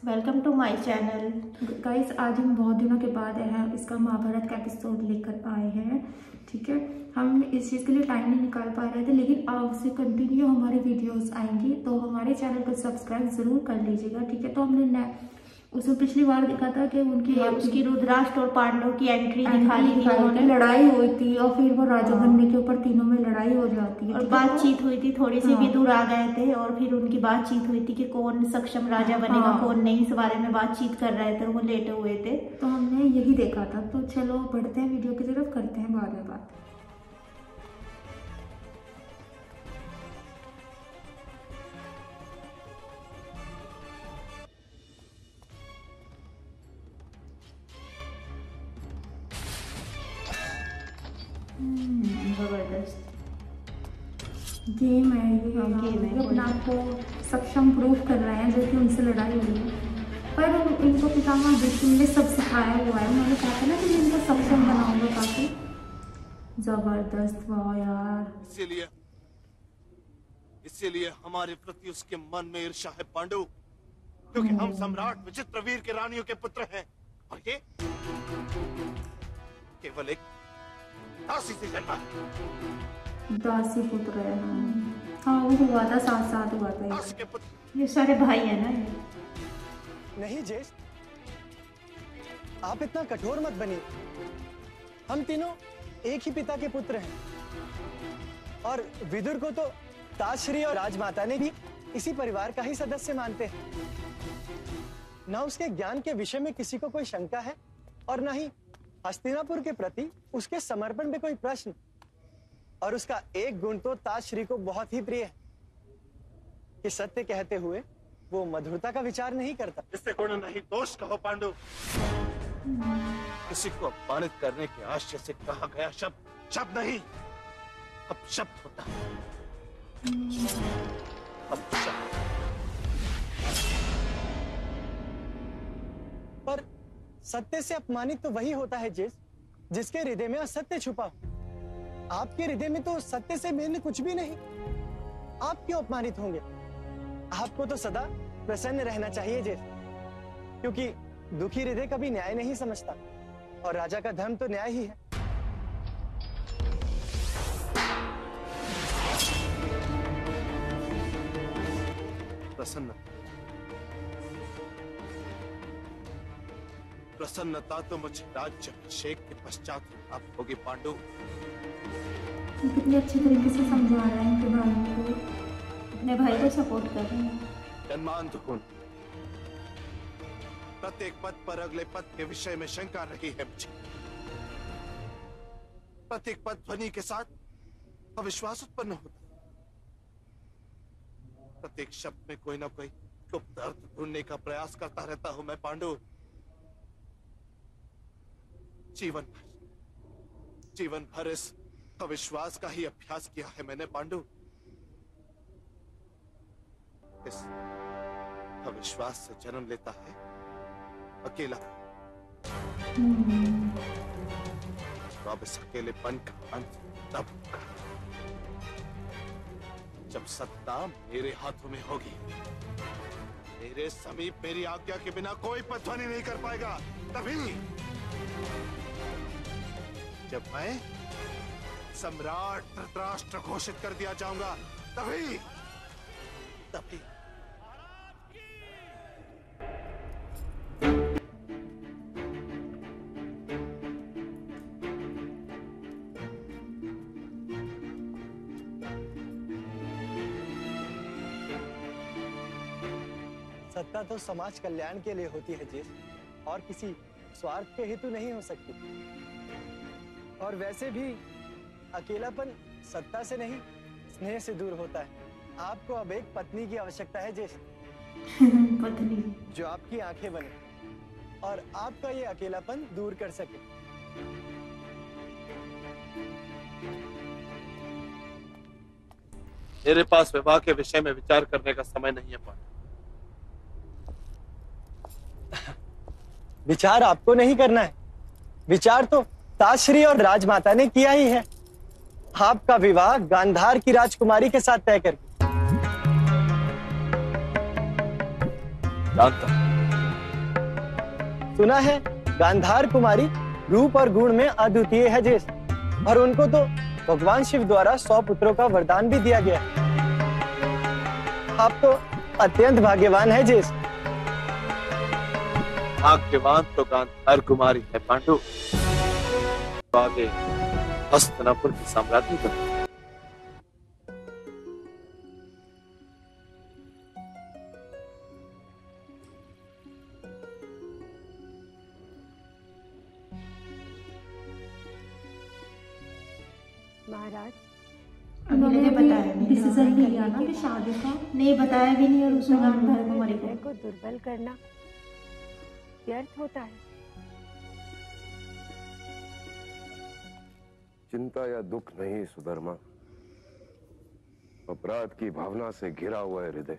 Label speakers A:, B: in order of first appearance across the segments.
A: Welcome to my channel. Guys, आज हम बहुत दिनों के बाद हैं इसका महाभारत का एपिसोड लेकर आए हैं। ठीक है, हम इस चीज़ के लिए टाइम नहीं निकाल पा रहे थे, लेकिन अब से कंटिन्यू हमारी वीडियोस आएंगी, तो हमारे चैनल को सब्सक्राइब जरूर कर लीजिएगा। ठीक है, तो हमने उसमें पिछली बार देखा था कि उसकी रुद्राष्ट्र और पांडव की एंट्री दिखाई थी, उन्होंने लड़ाई हुई थी और फिर वो राजा बनने के ऊपर तीनों में लड़ाई हो जाती है और बातचीत हुई थी, थोड़ी सी विदुर आ गए थे और फिर उनकी बातचीत हुई थी कि कौन सक्षम राजा बनेगा कौन नहीं, इस बारे में बातचीत कर रहे थे, वो लेटे हुए थे। तो हमने यही देखा था। तो चलो बढ़ते हैं वीडियो की तरफ, करते हैं बाद में बात। जबरदस्त गेम है ये। गेम है, अपने आप को सक्षम प्रूव कर रहे हैं, जो कि उनसे लड़ाई हुई है। पर इनको पितामह भीष्म ने सब सिखाया हुआ है। उन्होंने कहा था ना कि इनको सक्षम बनाऊंगा काफी। जबरदस्त, वाह यार।
B: इसीलिए हमारे प्रति उसके मन में ईर्ष्या है पांडु, क्योंकि हम सम्राट विचित्रवीर के रानियों के पुत्र हैं और ये केवल एक दासी से जन्मा है।
A: दासी पुत्र है। हाँ, वो हुआ था, साथ साथ हुआ था।
B: दासी के पुत्र
A: ये सारे भाई है ना।
C: नहीं जेस, आप इतना कठोर मत बनिए। हम तीनों एक ही पिता के पुत्र हैं और विदुर को तो ताजश्री और राजमाता ने भी इसी परिवार का ही सदस्य मानते हैं। ना उसके ज्ञान के विषय में किसी को कोई शंका है और ना ही हस्तिनापुर के प्रति उसके समर्पण में कोई प्रश्न। और उसका एक गुण तो ताजश्री को बहुत ही प्रिय है कि सत्य कहते हुए वो मधुरता का विचार नहीं करता।
B: इससे गुण नहीं दोष कहो पांडु। किसी को अपमानित करने के आशय से कहा गया शब्द शब्द नहीं, अब शब्द होता है। अब शब्द।
C: पर सत्य से अपमानित तो वही होता है जिसके हृदय में असत्य छुपा हो। आपके हृदय में तो सत्य से भिन्न कुछ भी नहीं। आप क्यों अपमानित होंगे? आपको तो सदा प्रसन्न रहना चाहिए जेस, क्योंकि दुखी हृदय कभी न्याय नहीं समझता और राजा का धर्म तो न्याय ही है।
B: प्रसन्नता तो मुझे राज्य अभिषेक के पश्चात प्राप्त होगी पांडु।
A: कितने अच्छे तरीके से समझा रहे हैं कि भाई को, अपने भाई को सपोर्ट कर रहे हैं।
B: जन्मांध प्रत्येक पद पर अगले पद के विषय में शंका रही है मुझे। प्रत्येक पद ध्वनि के साथ अविश्वास उत्पन्न होता है। प्रत्येक शब्द में कोई ना कोई गुप्त अर्थ ढूंढने का प्रयास करता रहता हूं मैं पांडु। जीवन भर इस अविश्वास का ही अभ्यास किया है मैंने पांडु। इस अविश्वास से जन्म लेता है अकेला। तो अब इस अकेलेपन का अंत तब होगा जब सत्ता मेरे हाथों में होगी। मेरे समीप मेरी आज्ञा के बिना कोई पदध्वनि नहीं कर पाएगा। तभी जब मैं सम्राट धृतराष्ट्र घोषित कर दिया जाऊंगा, तभी
C: सत्ता तो समाज कल्याण के लिए होती है जेस, और किसी स्वार्थ के हेतु नहीं हो सकती। और वैसे भी अकेलापन सत्ता से नहीं, स्नेह से दूर होता है। आपको अब एक पत्नी की आवश्यकता है जेस।
A: पत्नी
C: जो आपकी आंखें बने और आपका ये अकेलापन दूर कर सके।
B: मेरे पास विवाह के विषय में विचार करने का समय नहीं है पांडु।
C: विचार आपको नहीं करना है, विचार तो ताजश्री और राजमाता ने किया ही है। आपका विवाह गांधार की राजकुमारी के साथ तय करके।
B: जानता
C: सुना है गांधार कुमारी रूप और गुण में अद्वितीय है जेस, और उनको तो भगवान शिव द्वारा 100 पुत्रों का वरदान भी दिया गया। आप तो अत्यंत भाग्यवान है जेस।
B: भाग्यवान तो गांधार कुमारी है पांडु, तो आगे हस्तिनापुर की साम्राज्य बनी।
D: महाराज
A: उन्होंने बताया डिसीजन नहीं लिया ना कि शादी का, नहीं बताया भी नहीं, और उसने गांधार कुमारी
D: को दुर्बल करना व्यर्थ होता है।
E: चिंता या दुख नहीं सुधर्मा, अपराध की भावना से घिरा हुआ है हृदय,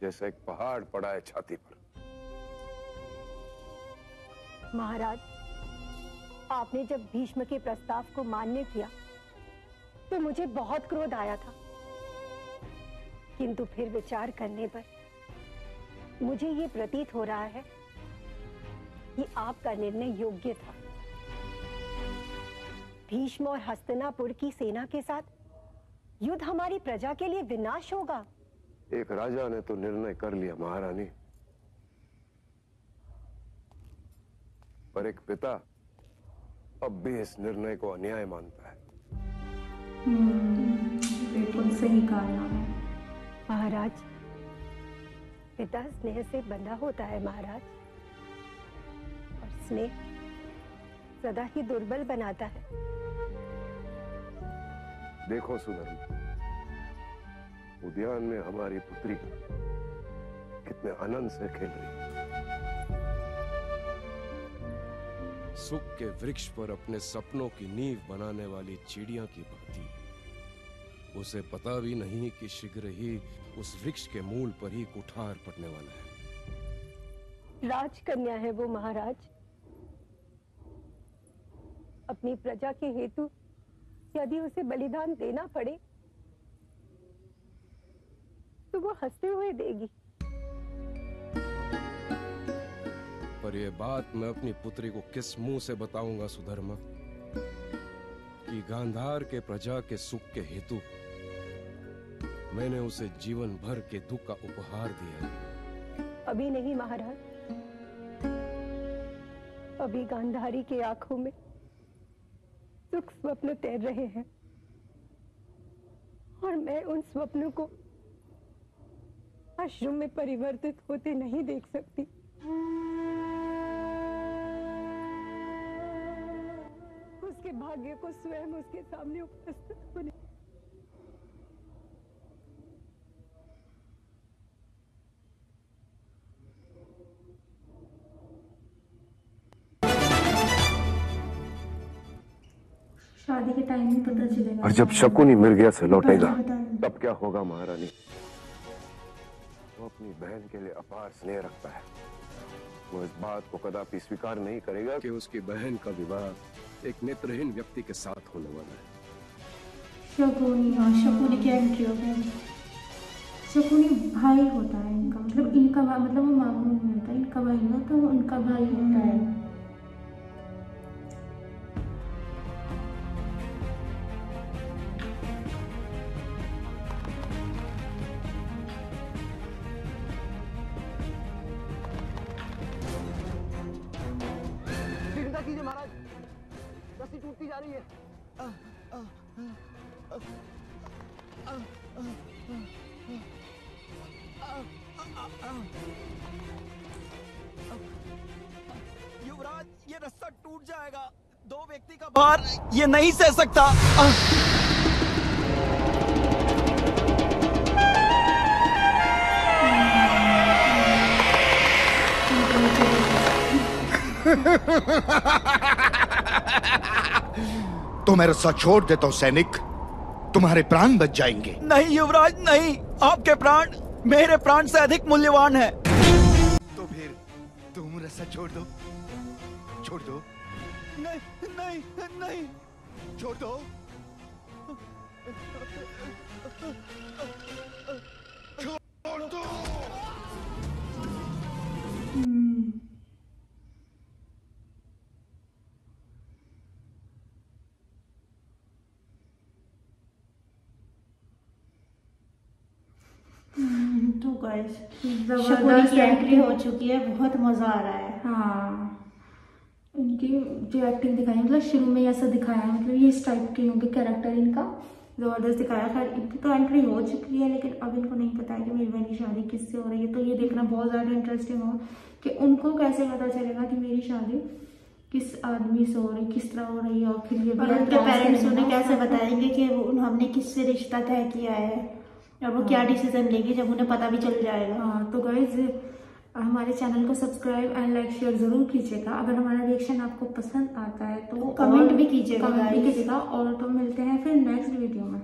E: जैसे एक पहाड़ पड़ा है छाती पर।
D: महाराज, आपने जब भीष्म के प्रस्ताव को मान्य किया तो मुझे बहुत क्रोध आया था, किंतु फिर विचार करने पर मुझे ये प्रतीत हो रहा है कि आपका निर्णय योग्य था। भीष्म और हस्तिनापुर की सेना के साथ युद्ध हमारी प्रजा के लिए विनाश होगा।
E: एक राजा ने तो निर्णय कर लिया महारानी, पर एक पिता अब भी इस निर्णय को अन्याय मानता है।
A: बिल्कुल सही कहा है
D: महाराज। पिता स्नेह से बंधा होता है महाराज, और स्नेह सदा ही दुर्बल बनाता है।
E: देखो सुधर्मा, उद्यान में हमारी पुत्री कितने आनंद से खेल रही है।
F: सुख के वृक्ष पर अपने सपनों की नींव बनाने वाली चिड़िया की भांति उसे पता भी नहीं कि शीघ्र ही उस वृक्ष के मूल पर ही कुठार पड़ने वाला है।
D: राजकन्या है वो महाराज। अपनी प्रजा के हेतु यदि उसे बलिदान देना पड़े तो वो हंसते हुए देगी।
F: पर यह बात मैं अपनी पुत्री को किस मुंह से बताऊंगा सुधर्मा, कि गांधार के प्रजा के सुख के हेतु मैंने उसे जीवन भर के दुख का उपहार दिया है।
D: अभी नहीं महाराज, अभी गांधारी की आंखों में सुख स्वप्न तैर रहे हैं, और मैं उन स्वप्नों को अश्रु में परिवर्तित होते नहीं देख सकती। उसके भाग्य को स्वयं उसके सामने उपस्थित होने।
A: शादी के टाइम में पता चलेगा।
E: और जब शकुनी मिर्गिया से लौटेगा तब क्या होगा महारानी? वो अपनी बहन के लिए अपार स्नेह रखता है। वो इस बात को कदापि स्वीकार नहीं करेगा
F: कि उसकी बहन का विवाह एक नेत्रहीन व्यक्ति के साथ होने वाला है।
A: शकुनी, हाँ शकुनी की एंट्री हो गई। शकुनी भाई होता है इनका, मतलब इनका मतलब वो मामू नहीं होता, इनका भाई ना, तो वो उनका भाई होता है।
C: कीजिए महाराज, रस्सी टूटती जा रही है।
G: युवराज, ये रस्सा टूट जाएगा। 2 व्यक्ति का भार ये नहीं सह सकता।
B: तो मैं रस्सा छोड़ देता हूँ सैनिक, तुम्हारे प्राण बच जाएंगे।
G: नहीं युवराज नहीं, आपके प्राण मेरे प्राण से अधिक मूल्यवान है।
B: तो फिर तुम रस्सा छोड़ दो, छोड़ दो।
G: नहीं नहीं नहीं,
B: छोड़ दो। छोड़ दो।
H: गाइस
A: जबरदस्त
H: की एंट्री हो चुकी है, बहुत मजा आ रहा है।
A: हाँ, इनकी जो एक्टिंग दिखाई है, मतलब शुरू में ऐसा दिखाया है, मतलब ये इस टाइप के होंगे कैरेक्टर इनका, जबरदस्त दिखाया। खैर इनकी तो एंट्री हो चुकी है, लेकिन अब इनको नहीं पता है कि मेरी बहन की शादी किससे हो रही है। तो ये देखना बहुत ज़्यादा इंटरेस्टिंग होगा कि उनको कैसे पता चलेगा कि मेरी शादी किस आदमी से हो रही, किस तरह हो रही है, और फिर ये
H: और उनके पेरेंट्स उन्हें कैसे बताएंगे कि हमने किससे रिश्ता तय किया है, और वो क्या डिसीजन लेंगे जब उन्हें पता भी चल जाएगा।
A: हाँ, तो गाइज हमारे चैनल को सब्सक्राइब एंड लाइक शेयर जरूर कीजिएगा। अगर हमारा रिएक्शन आपको पसंद आता है तो
H: कमेंट भी कीजिएगा,
A: और तो मिलते हैं फिर नेक्स्ट वीडियो में।